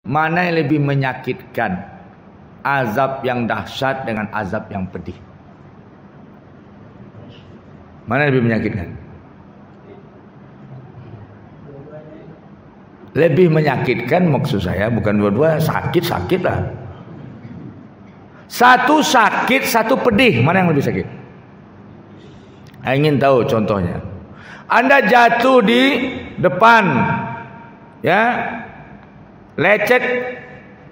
mana yang lebih menyakitkan? Azab yang dahsyat dengan azab yang pedih. Mana yang lebih menyakitkan? Lebih menyakitkan maksud saya bukan dua-dua, sakit-sakit lah. Satu sakit, satu pedih. Mana yang lebih sakit? Saya ingin tahu contohnya. Anda jatuh di depan, ya, lecet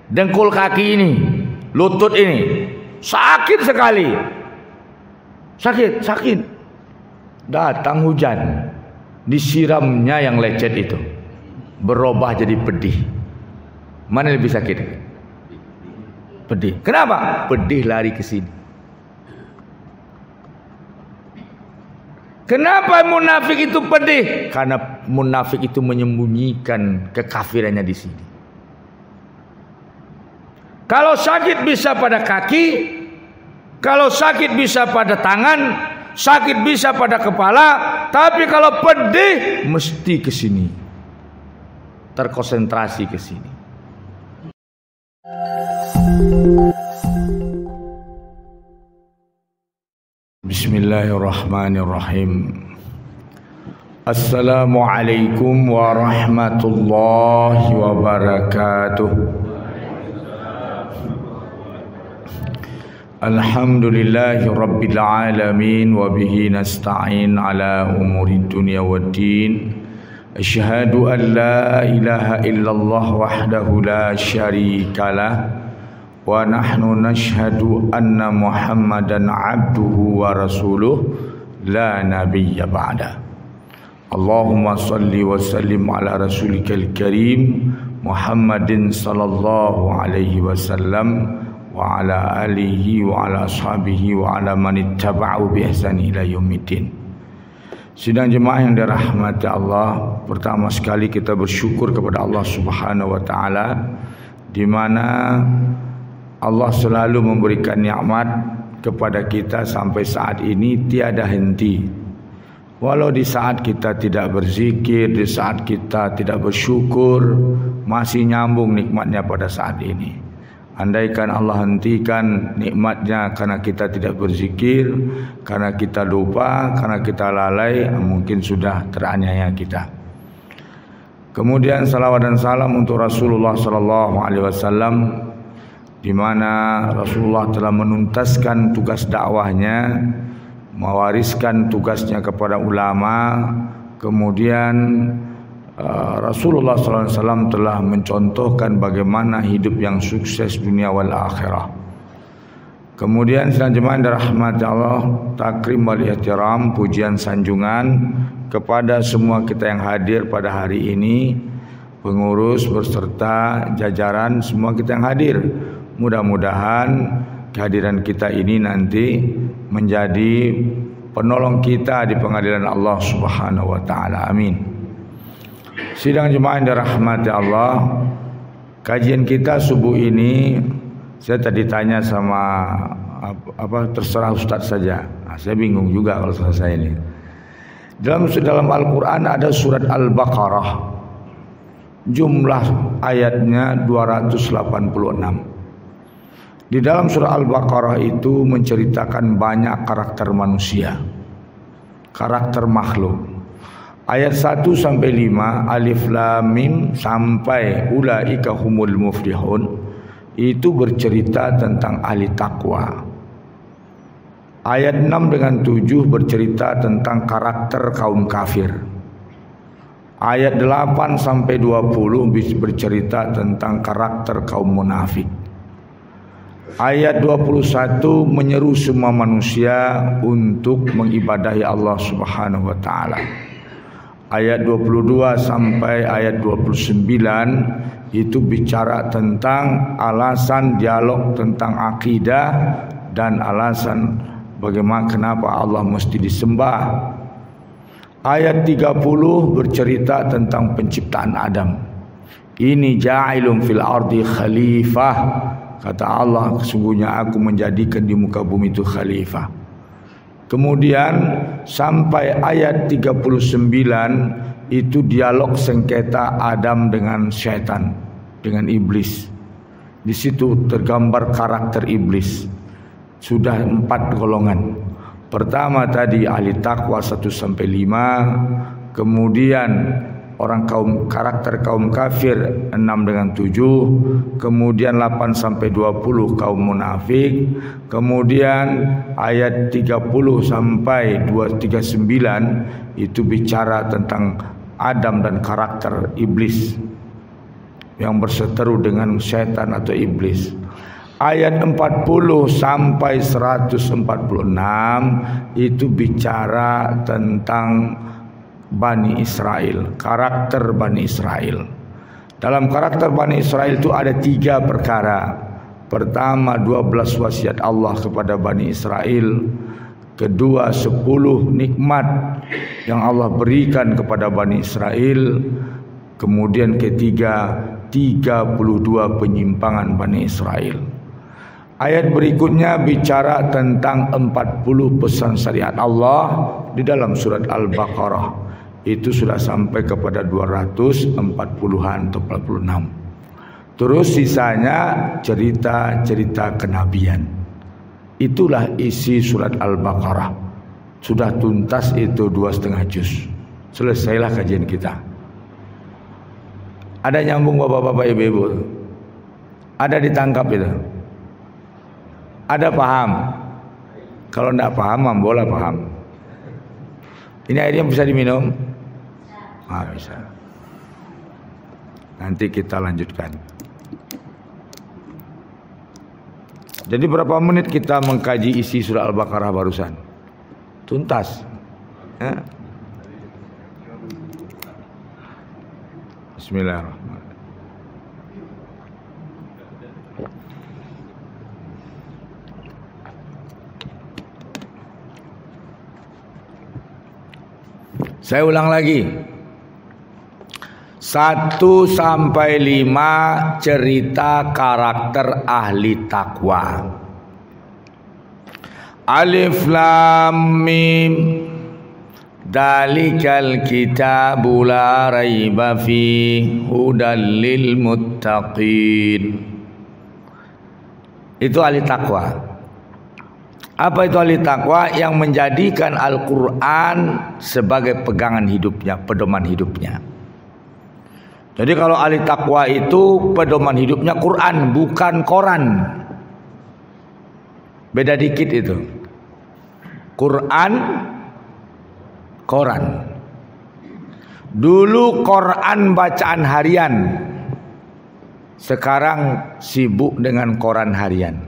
dengkul kaki ini, lutut ini, sakit sekali. Sakit. Datang hujan, disiramnya yang lecet itu, berubah jadi pedih. Mana yang lebih sakit? Pedih. Kenapa? Pedih lari ke sini. Kenapa munafik itu pedih? Karena munafik itu menyembunyikan kekafirannya di sini. Kalau sakit bisa pada kaki, kalau sakit bisa pada tangan, sakit bisa pada kepala, tapi kalau pedih mesti ke sini. Terkonsentrasi ke sini. Bismillahirrahmanirrahim. Assalamualaikum warahmatullahi wabarakatuh. Alhamdulillahi rabbil alamin wa bihi nasta'in ala umurid dunya waddin. Asyhadu an la ilaha illallah wahdahu la syarikalah wa nahnu nashhadu anna Muhammadan abduhu wa rasuluh la nabiyya ba'da. Allahumma salli wa sallim ala rasulikal karim Muhammadin sallallahu alaihi wasallam wa ala alihi wa ala ashabihi wa ala man ittaba'u bi ihsani ila yaumiddin. Sidang jemaah yang dirahmati Allah, pertama sekali kita bersyukur kepada Allah Subhanahu wa taala di mana Allah selalu memberikan nikmat kepada kita sampai saat ini tiada henti. Walau di saat kita tidak berzikir, di saat kita tidak bersyukur, masih nyambung nikmatnya pada saat ini. Andaikan Allah hentikan nikmatnya karena kita tidak berzikir, karena kita lupa, karena kita lalai, mungkin sudah teraniaya kita. Kemudian salawat dan salam untuk Rasulullah sallallahu alaihi wasallam, di mana Rasulullah telah menuntaskan tugas dakwahnya, mewariskan tugasnya kepada ulama. Kemudian Rasulullah SAW telah mencontohkan bagaimana hidup yang sukses dunia wal akhirah. Kemudian sedang jemaah dirahmati Allah, takrim wal ihtiram, pujian sanjungan kepada semua kita yang hadir pada hari ini, pengurus berserta jajaran semua kita yang hadir. Mudah-mudahan kehadiran kita ini nanti menjadi penolong kita di pengadilan Allah Subhanahu wa taala. Amin. Sidang jemaah yang dirahmati Allah, kajian kita subuh ini saya tadi tanya sama terserah Ustaz saja. Saya bingung juga kalau selesai ini. Dalam Al-Qur'an ada surat Al-Baqarah. Jumlah ayatnya 286. Di dalam surah Al-Baqarah itu menceritakan banyak karakter manusia, karakter makhluk. Ayat 1 sampai 5, alif lam mim sampai ulaika humul muflihun itu bercerita tentang ahli takwa. Ayat 6 dengan 7 bercerita tentang karakter kaum kafir. Ayat 8 sampai 20 bercerita tentang karakter kaum munafik. Ayat 21 menyeru semua manusia untuk mengibadahi Allah Subhanahu wa taala. Ayat 22 sampai ayat 29 itu bicara tentang alasan dialog tentang akidah dan alasan bagaimana kenapa Allah mesti disembah. Ayat 30 bercerita tentang penciptaan Adam. Ini ja'ilun fil ardi khalifah. Kata Allah, sesungguhnya aku menjadikan di muka bumi itu khalifah. Kemudian sampai ayat 39 itu dialog sengketa Adam dengan syaitan. dengan iblis. Di situ tergambar karakter iblis. Sudah 4 golongan. Pertama tadi ahli takwa 1 sampai 5, kemudian karakter kaum kafir 6 dengan 7, kemudian 8 sampai 20 kaum munafik, kemudian ayat 30 sampai 239 itu bicara tentang Adam dan karakter iblis yang berseteru dengan syaitan atau iblis. Ayat 40 sampai 146 itu bicara tentang Bani Israel, karakter Bani Israel. Dalam karakter Bani Israel itu ada 3 perkara. Pertama, 12 wasiat Allah kepada Bani Israel. Kedua, 10 nikmat yang Allah berikan kepada Bani Israel. Kemudian ketiga, 32 penyimpangan Bani Israel. Ayat berikutnya bicara tentang 40 pesan syariat Allah di dalam surat Al-Baqarah. Itu sudah sampai kepada 240-an atau 46. Terus sisanya cerita-cerita kenabian. Itulah isi surat Al-Baqarah. Sudah tuntas itu 2,5 juz. Selesailah kajian kita. Ada nyambung bapak-bapak ibu-ibu? Ada ditangkap itu? Ada paham? Kalau tidak paham, boleh paham. Ini airnya bisa diminum? Bisa. Nanti kita lanjutkan. Jadi berapa menit kita mengkaji isi surah Al-Baqarah barusan? Tuntas. Bismillahirrahmanirrahim. Saya ulang lagi. 1 sampai 5 cerita karakter ahli takwa. Alif Lam Mim. Dalikal kitabu la raiba fihi hudal lil muttaqin. Itu ahli takwa. Apa itu ahli takwa? Yang menjadikan Al-Quran sebagai pegangan hidupnya, pedoman hidupnya. Jadi kalau ahli takwa itu pedoman hidupnya Quran, bukan koran. Beda dikit itu. Quran, koran. Dulu Quran bacaan harian. Sekarang sibuk dengan koran harian.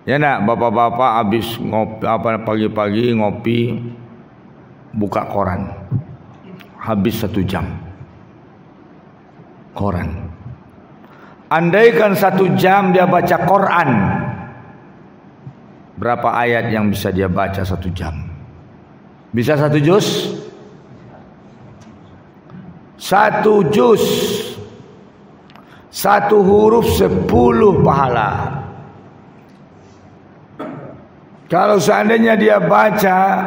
Ya nak, bapak-bapak habis ngopi pagi-pagi ngopi, buka koran, habis 1 jam koran. Andaikan 1 jam dia baca Quran, berapa ayat yang bisa dia baca 1 jam? Bisa 1 juz? 1 juz, 1 huruf 10 pahala. Kalau seandainya dia baca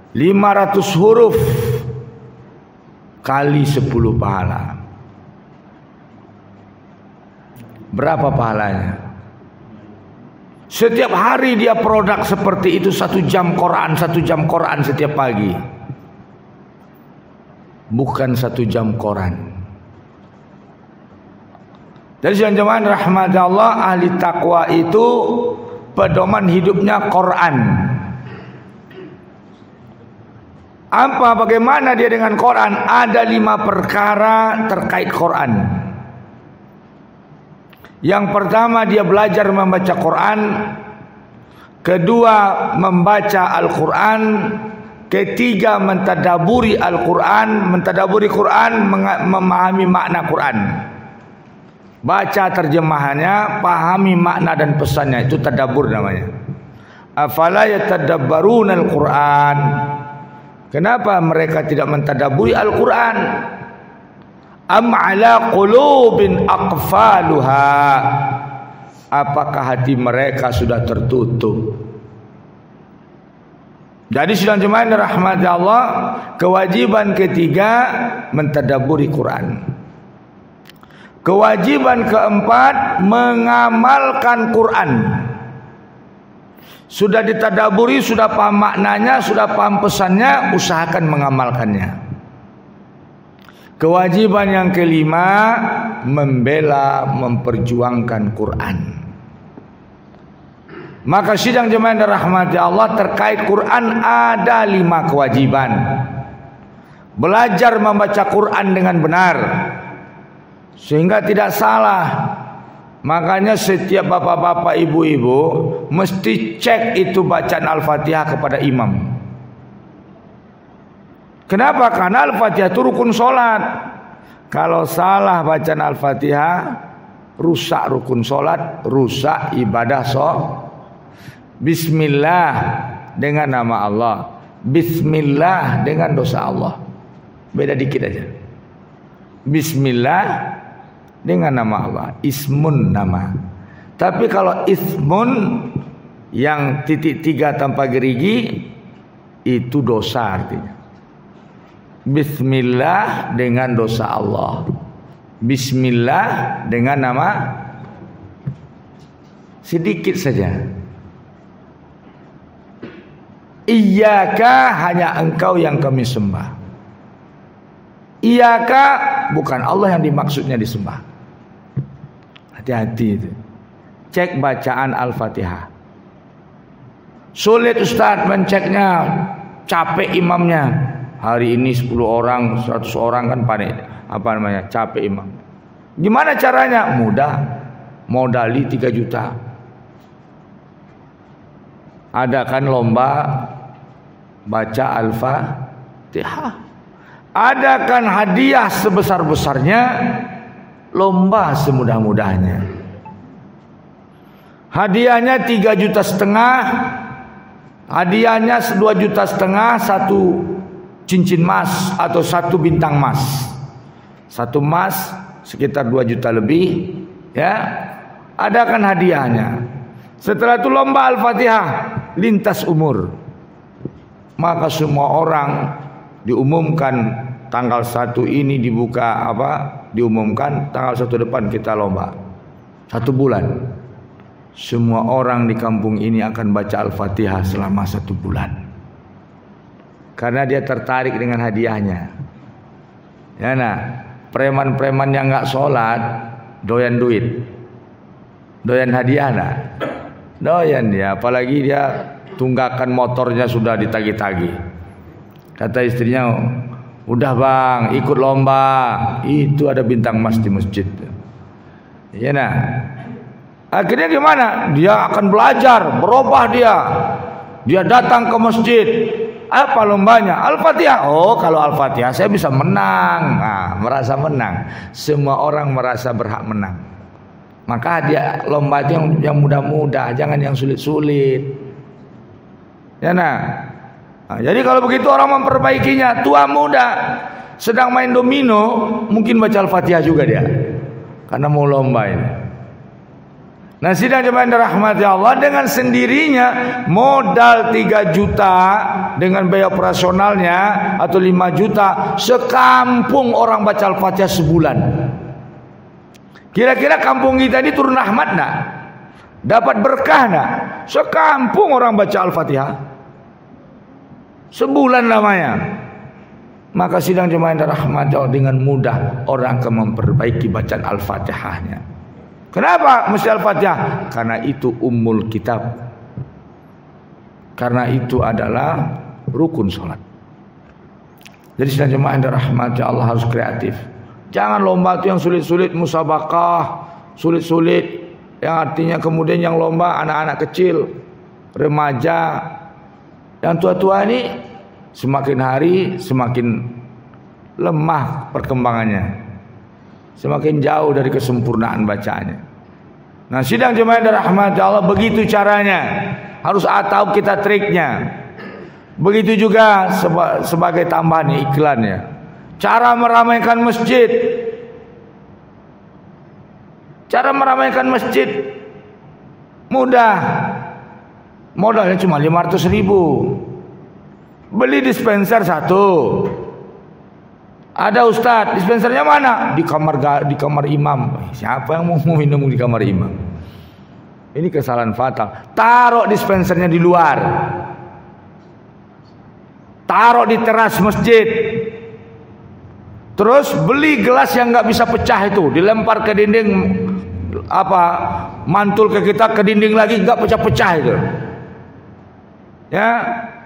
500 huruf kali 10 pahala, berapa pahalanya? Setiap hari dia produk seperti itu, 1 jam Quran, 1 jam Quran setiap pagi. Bukan 1 jam Quran. Jadi jemaah rahmat Allah, ahli takwa itu pedoman hidupnya Quran. Bagaimana dia dengan Quran? Ada 5 perkara terkait Quran. Yang pertama, dia belajar membaca Quran. Kedua, membaca Al-Quran. Ketiga, mentadaburi Al-Quran. Mentadaburi Quran, memahami makna Quran. Baca terjemahannya, pahami makna dan pesannya, itu tadabbur namanya. Afala yatadabbaruna al-Quran. Kenapa mereka tidak mentadaburi Al-Quran? Am ala qulubin aqfaluha. Apakah hati mereka sudah tertutup? Jadi sidang jemaah rahmat Allah, kewajiban ketiga mentadaburi Quran. Kewajiban keempat, mengamalkan Quran. Sudah ditadaburi, sudah paham maknanya, sudah paham pesannya, usahakan mengamalkannya. Kewajiban yang kelima, membela, memperjuangkan Quran. Maka sidang jemaah yang dirahmati Allah, terkait Quran ada 5 kewajiban. Belajar membaca Quran dengan benar sehingga tidak salah. Makanya setiap bapak-bapak, ibu-ibu mesti cek itu bacaan Al-Fatihah kepada imam. Kenapa? Karena Al-Fatihah itu rukun sholat. Kalau salah bacaan Al-Fatihah, rusak rukun sholat, rusak ibadah Bismillah dengan nama Allah, Bismillah dengan dosa Allah. Beda dikit aja. Bismillah dengan nama Allah, ismun nama. Tapi kalau ismun yang titik 3 tanpa gerigi, itu dosa artinya. Bismillah dengan dosa Allah, Bismillah dengan nama, sedikit saja. Iyyaka, hanya engkau yang kami sembah. Iyyaka, bukan Allah yang dimaksudnya disembah. Hati-hati itu. Cek bacaan Al-Fatihah. Sulit Ustaz menceknya, capek imamnya. Hari ini 10 orang, 100 orang kan panik. Capek imam. Gimana caranya? Mudah. Modali 3 juta. Adakan lomba baca Al-Fatihah. Adakan hadiah sebesar-besarnya, lomba semudah-mudahnya. Hadiahnya 3,5 juta, hadiahnya 2,5 juta, 1 cincin emas atau 1 bintang emas. 1 emas sekitar 2 juta lebih, ya. Adakan hadiahnya. Setelah itu lomba Al-Fatihah lintas umur. Maka semua orang diumumkan tanggal 1 ini dibuka diumumkan tanggal 1 depan kita lomba. 1 bulan. Semua orang di kampung ini akan baca Al-Fatihah selama 1 bulan. Karena dia tertarik dengan hadiahnya. Ya nah, preman-preman yang nggak sholat doyan duit, doyan hadiah nah. Doyan dia, apalagi dia tunggakan motornya sudah ditagih-tagih. Kata istrinya, udah bang, ikut lomba, itu ada bintang emas di masjid. Ya nah, akhirnya gimana? Dia akan belajar, berubah dia. Dia datang ke masjid. Apa lombanya? Al-Fatihah. Oh, kalau Al-Fatihah saya bisa menang. Nah, merasa menang. Semua orang merasa berhak menang. Maka dia lomba itu yang mudah-mudah, jangan yang sulit-sulit. Ya nah. Jadi kalau begitu orang memperbaikinya, tua muda sedang main domino, mungkin baca Al-Fatihah juga dia. Karena mau lomba ini. Nah, sidang jemaah yang dirahmati Allah, dengan sendirinya modal 3 juta dengan biaya operasionalnya atau 5 juta, sekampung orang baca Al-Fatihah sebulan. Kira-kira kampung kita ini turun rahmat nak? Dapat berkah nak? Sekampung orang baca Al-Fatihah sebulan lamanya. Maka sidang jemaah yang dirahmati Allah, dengan mudah orang akan memperbaiki bacaan Al-Fatihahnya. Kenapa mesti Al-Fatihah? Karena itu ummul kitab. Karena itu adalah rukun sholat. Jadi sidang jemaah yang dirahmati Allah harus kreatif. Jangan lomba itu yang sulit-sulit, musabakah sulit-sulit, yang artinya kemudian yang lomba anak-anak kecil, remaja. Yang tua-tua ini semakin hari semakin lemah perkembangannya, semakin jauh dari kesempurnaan bacaannya. Nah, sidang jemaah yang dirahmati Allah, begitu caranya. Harus tahu kita triknya. Begitu juga sebagai tambahan iklannya. Cara meramaikan masjid. Cara meramaikan masjid mudah. Modalnya cuma 500.000. Beli dispenser 1. Ada ustadz, dispensernya mana? Di kamar imam. Siapa yang mau minum di kamar imam? Ini kesalahan fatal. Taruh dispensernya di luar. Taruh di teras masjid. Terus beli gelas yang nggak bisa pecah itu, dilempar ke dinding, mantul ke kita ke dinding lagi, nggak pecah-pecah itu. Ya,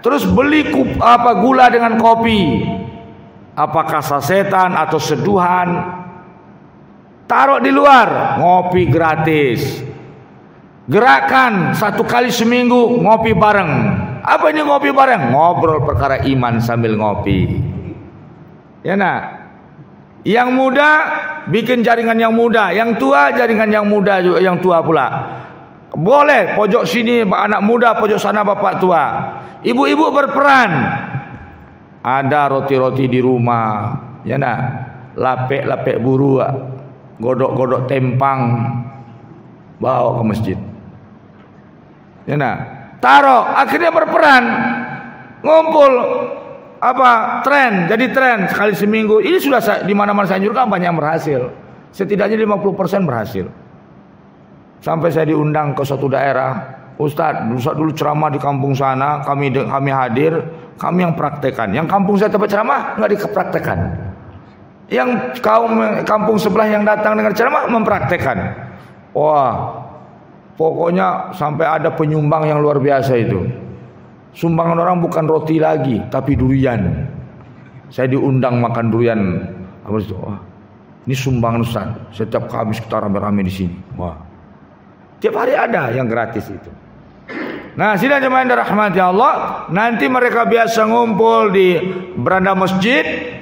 terus beli gula dengan kopi, apakah sasetan atau seduhan, taruh di luar, ngopi gratis. Gerakan 1 kali seminggu ngopi bareng. Apa ini ngopi bareng? Ngobrol perkara iman sambil ngopi. Ya nak. Yang muda bikin jaringan yang muda, yang tua jaringan yang muda juga, yang tua pula. Boleh pojok sini anak muda, pojok sana bapak tua. Ibu-ibu berperan. Ada roti-roti di rumah, ya nak. Lapek-lapek buru, godok-godok tempang, bawa ke masjid. Ya nak. Taruh, akhirnya berperan. Ngumpul tren, jadi tren sekali seminggu. Ini sudah di mana-mana saya anjurkan, banyak yang berhasil. Setidaknya 50% berhasil. Sampai saya diundang ke suatu daerah, Ustadz dulu ceramah di kampung sana, kami hadir, kami yang praktekan. Yang kampung saya tempat ceramah nggak dipraktekan. Yang kampung sebelah yang datang dengar ceramah mempraktekan. Wah, pokoknya sampai ada penyumbang yang luar biasa itu. Sumbangan orang bukan roti lagi, tapi durian. Saya diundang makan durian. Wah, ini sumbangan Ustaz. Setiap Kamis kita rame-rame di sini. Wah, tiap hari ada yang gratis itu. Nah, sidang jemaah yang dirahmati Allah, nanti mereka biasa ngumpul di beranda masjid,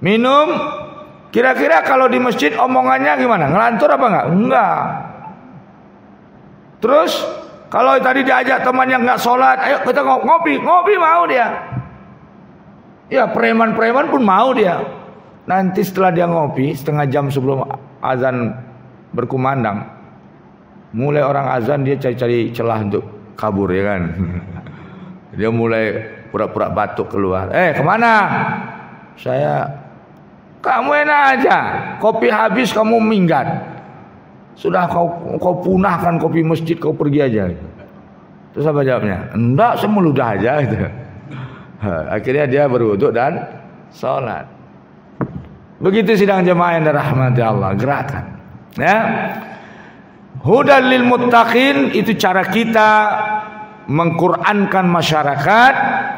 minum. Kira-kira kalau di masjid omongannya gimana? Ngelantur apa enggak? Enggak. Terus kalau tadi diajak teman yang nggak sholat, ayo kita ngopi mau dia. Ya preman-preman pun mau dia. Nanti setelah dia ngopi, setengah jam sebelum azan berkumandang, mulai orang azan dia cari-cari celah untuk kabur, ya kan. Dia mulai pura-pura batuk keluar. Kemana? Kamu enak aja. Kopi habis kamu minggat. Sudah kau punahkan kopi masjid, kau pergi aja. Terus apa jawabnya? Enggak, semeludah aja gitu. Akhirnya dia berwuduk dan sholat. Begitu sidang jemaah yang dirahmati Allah, gerakan. Ya. Hudal lil muttaqin, itu cara kita mengqurankan masyarakat,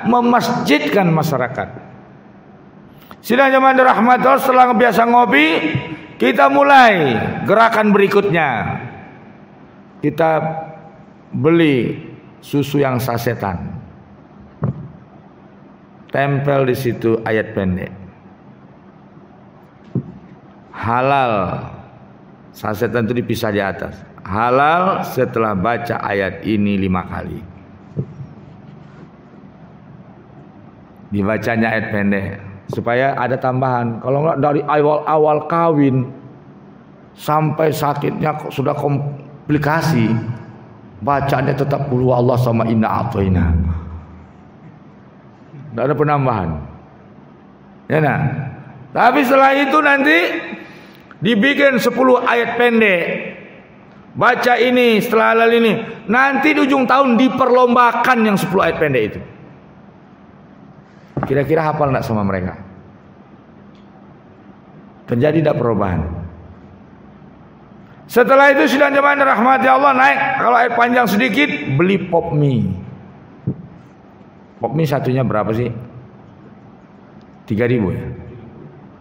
memasjidkan masyarakat. Sidang jemaah yang dirahmati Allah, setelah biasa ngopi, kita mulai gerakan berikutnya. Kita beli susu yang sasetan. Tempel di situ ayat pendek. Halal. Sasetan itu dipisah di atas. Halal setelah baca ayat ini 5 kali. Dibacanya ayat pendek. Supaya ada tambahan. Kalau enggak dari awal kawin sampai sakitnya sudah komplikasi, bacaannya tetap qul huwallahu sama inna a'thaina. Tidak ada penambahan. Ya nah. Tapi setelah itu nanti dibikin 10 ayat pendek. Baca ini setelah halal ini. Nanti di ujung tahun diperlombakan yang 10 ayat pendek itu. Kira-kira hafal enggak sama mereka? Terjadi tidak perubahan? Setelah itu sidang jemaah rahmati Allah naik. Kalau ayat panjang sedikit, beli pop mie. Pop mie satunya berapa sih? 3.000 ya?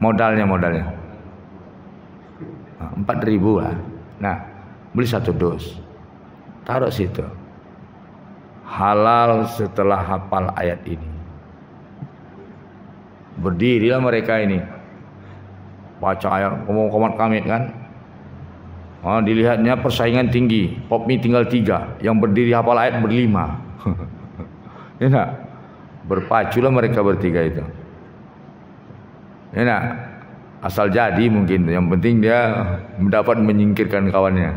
Modalnya 4.000 lah. Nah, beli 1 dus. Taruh situ. Halal setelah hafal ayat ini. Berdirilah mereka ini, baca ayat komat kamit kan. Dilihatnya persaingan tinggi. Pop mie tinggal 3, yang berdiri hafal ayat ber5. Ya nak? Berpaculah mereka bertiga itu. Ya nak? Asal jadi mungkin. Yang penting dia mendapat menyingkirkan kawannya.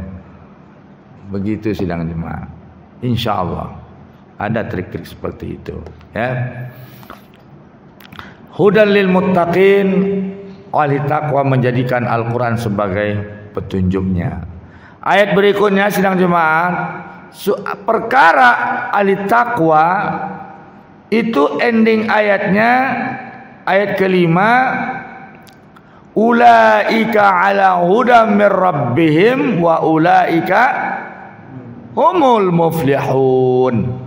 Begitu sidang jemaah. Insya Allah ada trik-trik seperti itu. Ya. Hudal lil muttaqin, ahli takwa menjadikan Al-Quran sebagai petunjuknya. Ayat berikutnya sidang jemaat, perkara ahli takwa itu ending ayatnya ayat kelima, ulaika ala hudam mir rabbihim wa ulaika humul muflihun.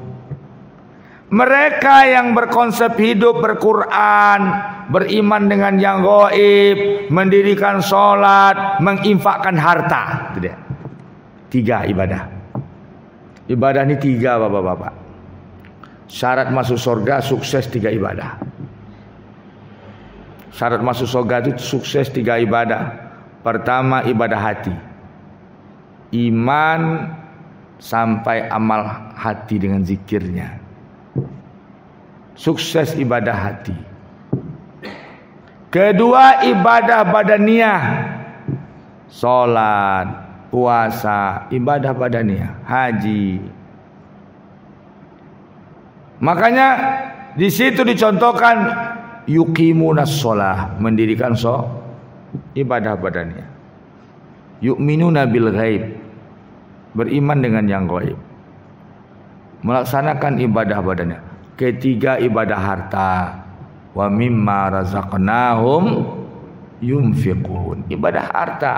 Mereka yang berkonsep hidup berquran, beriman dengan yang gaib, mendirikan sholat, menginfakkan harta. Itu dia. 3 ibadah. Ibadah ini 3 bapak-bapak. Syarat masuk surga sukses 3 ibadah. Syarat masuk surga itu sukses 3 ibadah. Pertama ibadah hati. Iman sampai amal hati dengan zikirnya. Sukses ibadah hati. Kedua ibadah badaniyah. Salat, puasa, ibadah badaniyah, haji. Makanya di situ dicontohkan yuqimunas shalah, mendirikan ibadah badaniyah. Yu'minuna bil ghaib, beriman dengan yang gaib. Melaksanakan ibadah badaniyah. Ketiga ibadah harta, wa mimma razaqnahum yunfiqun, ibadah harta.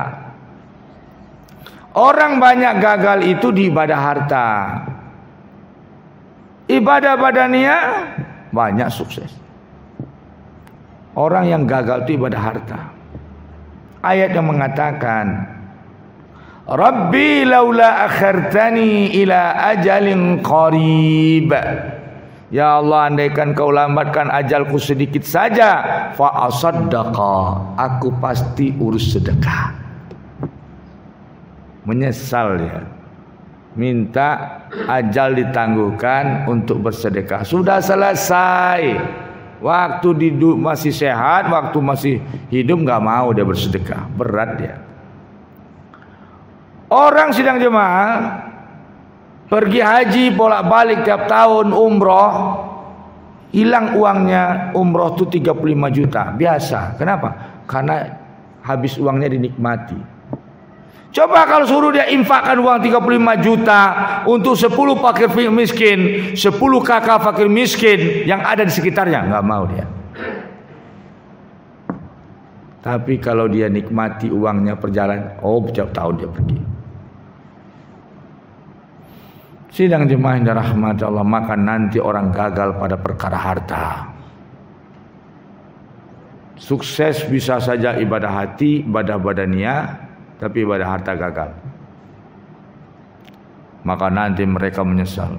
Orang banyak gagal itu di ibadah harta. Ibadah badaniyah banyak sukses. Orang yang gagal itu ibadah harta. Ayat yang mengatakan, Rabbi laula akhartani ila ajalin qarib. Ya Allah, andaikan kau lambatkan ajalku sedikit saja, fa asaddaqa, aku pasti urus sedekah. Menyesal dia, minta ajal ditangguhkan untuk bersedekah. Sudah selesai, waktu masih sehat, waktu masih hidup nggak mau dia bersedekah, berat dia. Orang sidang jemaah pergi haji bolak-balik tiap tahun, umroh, hilang uangnya. Umroh itu 35 juta biasa. Kenapa? Karena habis uangnya dinikmati. Coba kalau suruh dia infakkan uang 35 juta untuk 10 fakir miskin, 10 kakak fakir miskin yang ada di sekitarnya, nggak mau dia. Tapi kalau dia nikmati uangnya perjalanan, setiap tahun dia pergi. Sidang jemaah yang dirahmati Allah, maka nanti orang gagal pada perkara harta. Sukses bisa saja ibadah hati, ibadah badaniyah, tapi ibadah harta gagal. Maka nanti mereka menyesal.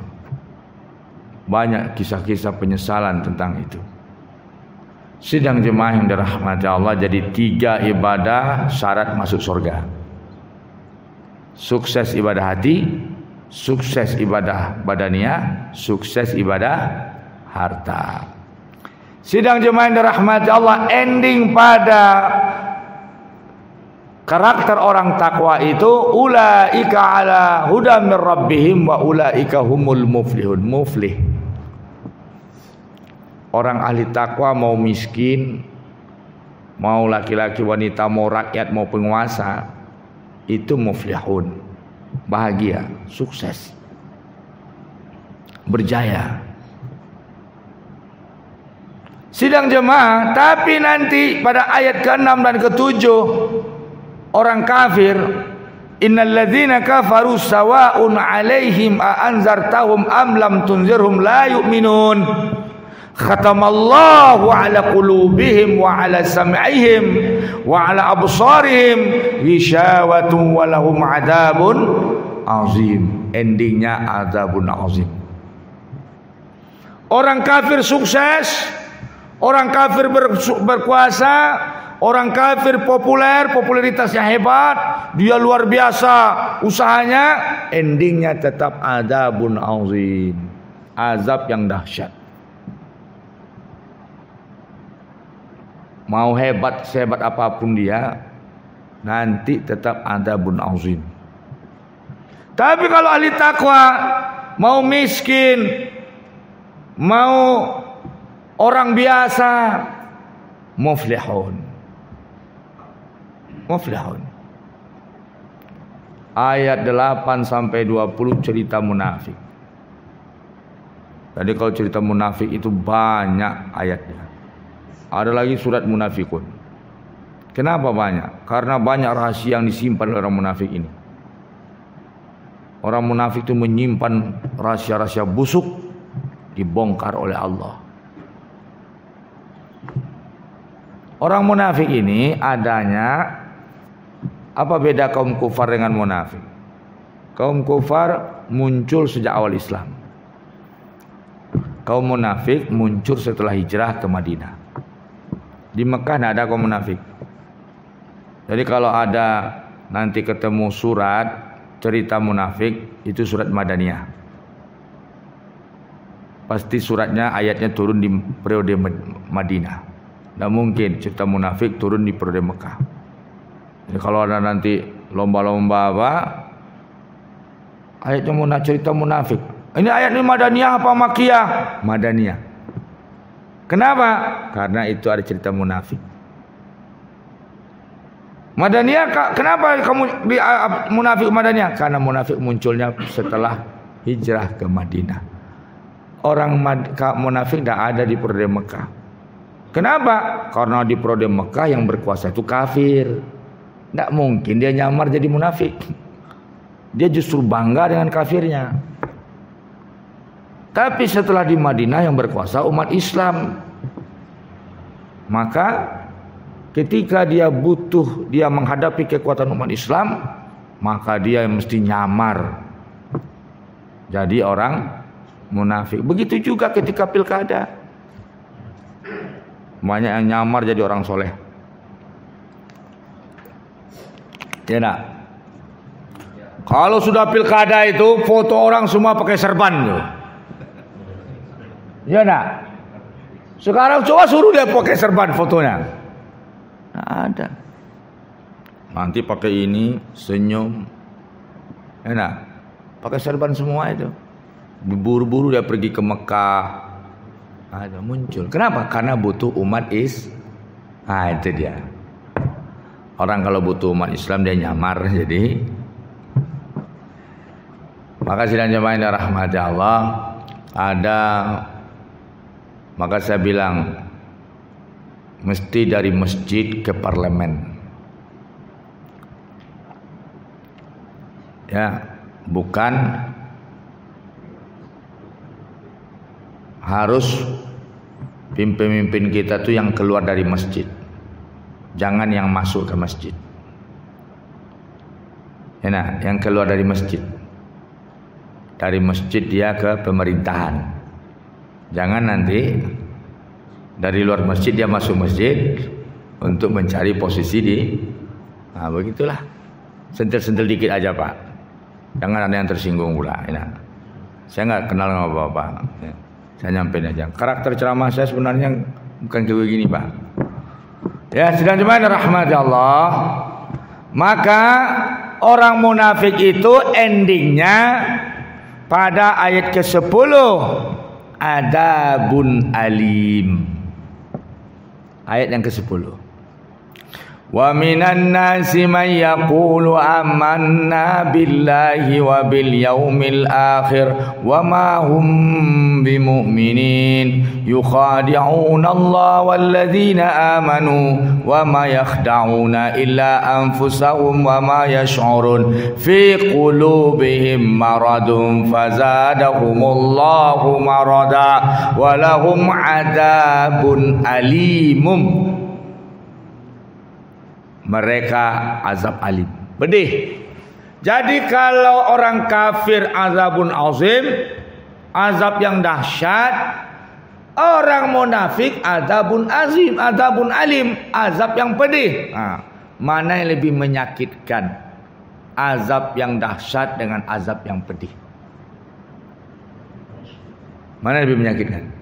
Banyak kisah-kisah penyesalan tentang itu. Sidang jemaah yang dirahmati Allah, jadi 3 ibadah syarat masuk surga. Sukses ibadah hati, sukses ibadah badaniyah, sukses ibadah harta. Sidang jemaah yang dirahmati Allah, ending pada karakter orang takwa itu ulaika ala hudam mir rabbihim wa ulaika humul muflihun. Muflih, orang ahli takwa, mau miskin, mau laki-laki, wanita, mau rakyat, mau penguasa, itu muflihun. Bahagia, sukses, berjaya. Sidang jemaah, tapi nanti pada ayat ke-6 dan ke-7 orang kafir, innal ladzina kafaru sawa'un 'alaihim a anzartahum am lam tunzirhum la yu'minun. Khatamallahu ala qulubihim wa ala sam'ihim wa ala absarihim ghishawatun wa lahum adzabun azim. Endingnya adzabun azim. Orang kafir sukses, orang kafir berkuasa, orang kafir populer, popularitasnya hebat, dia luar biasa usahanya, endingnya tetap adzabun azim, azab yang dahsyat. Mau hebat sehebat apapun dia, nanti tetap adzabun azim. Tapi kalau ahli takwa, mau miskin, mau orang biasa, muflihun. Muflihun. Ayat 8 sampai 20 cerita munafik. Jadi kalau cerita munafik itu banyak ayatnya. Ada lagi surat munafikun. Kenapa banyak? Karena banyak rahasia yang disimpan oleh orang munafik ini. Orang munafik itu menyimpan rahasia-rahasia busuk, dibongkar oleh Allah. Orang munafik ini adanya, apa beda kaum kufar dengan munafik? Kaum kufar muncul sejak awal Islam. Kaum munafik muncul setelah hijrah ke Madinah. Di Mekah tidak ada kaum munafik. Jadi kalau ada nanti ketemu surat cerita munafik, itu surat Madaniyah. Pasti suratnya, ayatnya turun di periode Madinah. Tidak mungkin cerita munafik turun di periode Mekah. Jadi kalau ada nanti lomba-lomba apa, ayatnya cerita munafik. Ini ayat ini Madaniyah apa Makkiyah? Madaniyah. Kenapa? Karena itu ada cerita munafik. Madaniyah, kenapa kamu di munafik Madaniyah? Karena munafik munculnya setelah hijrah ke Madinah. Orang munafik tidak ada di periode Mekah. Kenapa? Karena di periode Mekah yang berkuasa itu kafir. Tidak mungkin dia nyamar jadi munafik. Dia justru bangga dengan kafirnya. Tapi setelah di Madinah yang berkuasa umat Islam, maka ketika dia butuh, dia menghadapi kekuatan umat Islam, maka dia mesti nyamar jadi orang munafik. Begitu juga ketika pilkada, banyak yang nyamar jadi orang soleh. Ya nak. Kalau sudah pilkada itu foto orang semua pakai serban tuh. Ya nak. Sekarang coba suruh dia pakai serban fotonya. Nggak ada. Nanti pakai ini, senyum. Ya nak. Pakai serban semua itu. Buru-buru dia pergi ke Mekah. Ada muncul. Kenapa? Karena butuh umat itu dia. Orang kalau butuh umat Islam dia nyamar jadi. Maka sidang jemaah yang dirahmati Allah, maka saya bilang mesti dari masjid ke parlemen. Ya, bukan harus pemimpin kita tuh yang keluar dari masjid. Jangan yang masuk ke masjid. Ya, nah, yang keluar dari masjid. Dari masjid dia ke pemerintahan. Jangan nanti dari luar masjid dia masuk masjid untuk mencari posisi di. Nah, begitulah. Sentil-sentil dikit aja Pak. Jangan ada yang tersinggung pula. Ya. Saya nggak kenal sama Bapak. Ya. Saya nyampein aja. Karakter ceramah saya sebenarnya bukan kayak begini Pak. Ya, sedang jemaah rahmat Allah. Maka orang munafik itu endingnya pada ayat ke-10, adabun alim. Ayat yang ke-10. Wa minan nasi man yaqulu amanna billahi wa bil yaumil akhir wa ma hum bimu'minin yukhadi'una Allah walladzina amanu wa ma yakhda'una illa anfusahum wa ma yash'urun fi qulubihim maradun fazadahumullahu marada wa lahum adabun alimum. Mereka azab alim, pedih. Jadi kalau orang kafir azabun azim, azab yang dahsyat. Orang munafik azabun azim, azabun alim, azab yang pedih. Nah, mana yang lebih menyakitkan? Azab yang dahsyat dengan azab yang pedih. Mana yang lebih menyakitkan?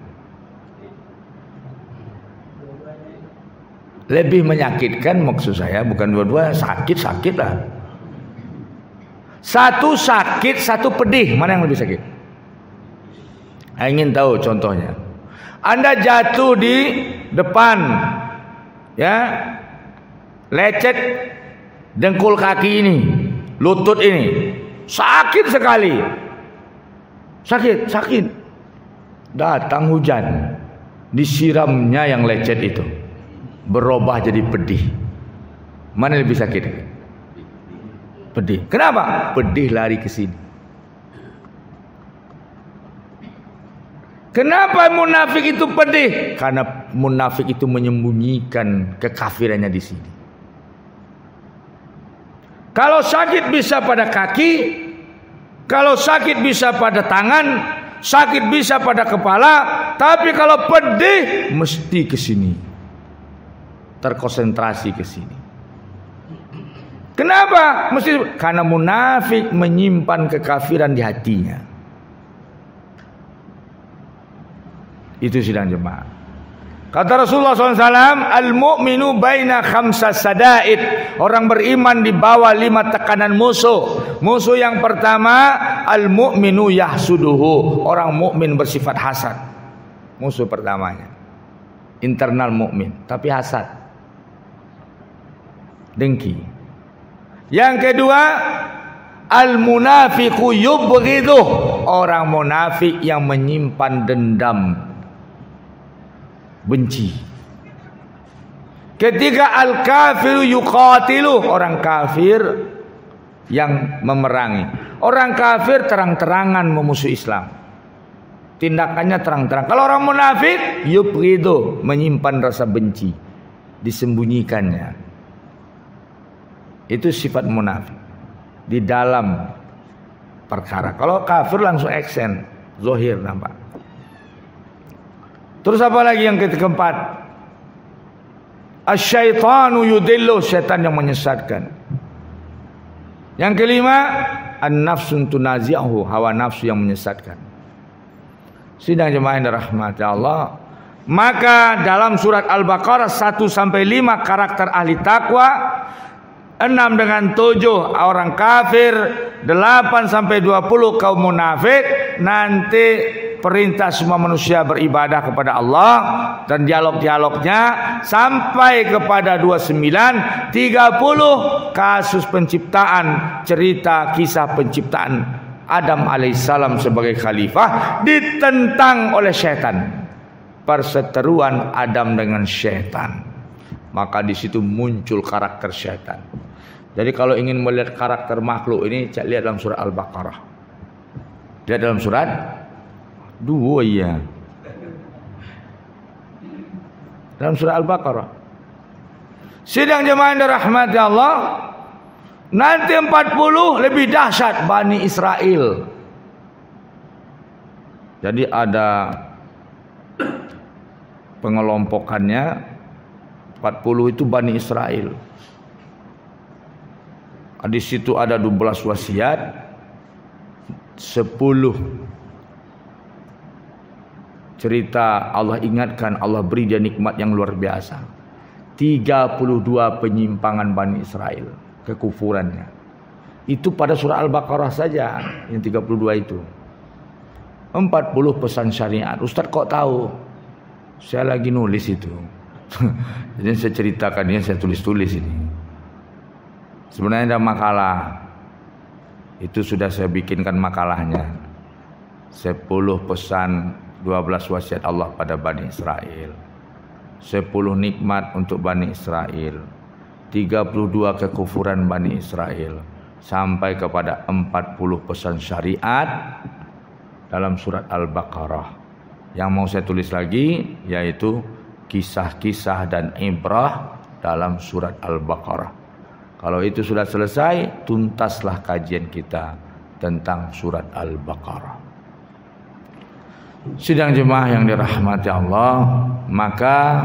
Lebih menyakitkan maksud saya bukan dua-dua, sakit-sakit lah. Satu sakit, satu pedih. Mana yang lebih sakit? Saya ingin tahu contohnya. Anda jatuh di depan ya, lecet dengkul kaki ini, lutut ini, sakit sekali, sakit. Datang hujan, disiramnya yang lecet itu berubah jadi pedih. Mana lebih sakit? Pedih. Kenapa? Pedih lari ke sini. Kenapa munafik itu pedih? Karena munafik itu menyembunyikan kekafirannya di sini. Kalau sakit bisa pada kaki, kalau sakit bisa pada tangan, sakit bisa pada kepala, tapi kalau pedih mesti ke sini. Terkonsentrasi ke sini. Kenapa? Mesti karena munafik menyimpan kekafiran di hatinya. Itu sidang jemaah. Kata Rasulullah SAW, al-mu'minu baina khamsa sadaid. Orang beriman di bawah 5 tekanan musuh. Musuh yang pertama, al-mu'minu yahsuduhu. Orang mukmin bersifat hasad. Musuh pertamanya. Internal mukmin, tapi hasad. Dengki. Yang kedua, al-munafiqu yubghiduh. Orang munafik yang menyimpan dendam, benci. Ketiga, al-kafiru yuqatilu. Orang kafir yang memerangi. Orang kafir terang-terangan memusuhi Islam, tindakannya terang-terang. Kalau orang munafik yubghiduh, menyimpan rasa benci, disembunyikannya. Itu sifat munafik di dalam perkara. Kalau kafir langsung aksen, zahir nampak. Terus apa lagi yang keempat? Asyaitanu yudillu, setan yang menyesatkan. Yang kelima, an-nafsun tunazi'uhu, hawa nafsu yang menyesatkan. Sidang jemaah yang dirahmati Allah, maka dalam surat Al-Baqarah 1-5 karakter ahli takwa, 6 dengan 7 orang kafir, 8-20 kaum munafik. Nanti perintah semua manusia beribadah kepada Allah dan dialog-dialognya sampai kepada 29, 30 kasus penciptaan, cerita kisah penciptaan Adam alaihissalam sebagai khalifah ditentang oleh syaitan. Perseteruan Adam dengan syaitan. Maka di situ muncul karakter syaitan. Jadi kalau ingin melihat karakter makhluk ini, lihat dalam surat Al-Baqarah. Lihat dalam surat 2 ya. Dalam surah Al-Baqarah. Sidang jemaah yang dirahmati Allah, nanti 40 lebih dahsyat Bani Israel. Jadi ada pengelompokannya, 40 itu Bani Israel. Di situ ada 12 wasiat, 10 cerita Allah ingatkan, Allah beri dia nikmat yang luar biasa. 32 penyimpangan Bani Israel, kekufurannya. Itu pada surah Al-Baqarah saja yang 32 itu. 40 pesan syariat. Ustaz kok tahu? Saya lagi nulis itu. Jadi saya ceritakan ini, saya tulis-tulis ini. Sebenarnya ada makalah. Itu sudah saya bikinkan makalahnya. 10 pesan 12 wasiat Allah pada Bani Israel, 10 nikmat untuk Bani Israel, 32 kekufuran Bani Israel, sampai kepada 40 pesan syariat dalam surat Al-Baqarah. Yang mau saya tulis lagi yaitu kisah-kisah dan ibrah dalam surat Al-Baqarah. Kalau itu sudah selesai, tuntaslah kajian kita tentang surat Al-Baqarah. Sidang jemaah yang dirahmati Allah, maka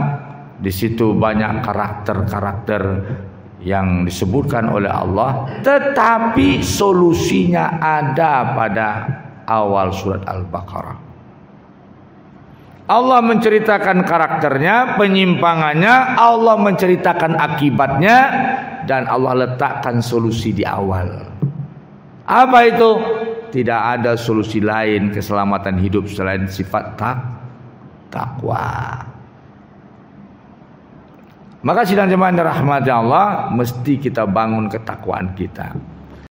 di situ banyak karakter-karakter yang disebutkan oleh Allah, tetapi solusinya ada pada awal surat Al-Baqarah. Allah menceritakan karakternya, penyimpangannya, Allah menceritakan akibatnya, dan Allah letakkan solusi di awal. Apa itu? Tidak ada solusi lain keselamatan hidup selain sifat takwa. Maka sidang jemaah yang dirahmati Allah, mesti kita bangun ketakwaan kita.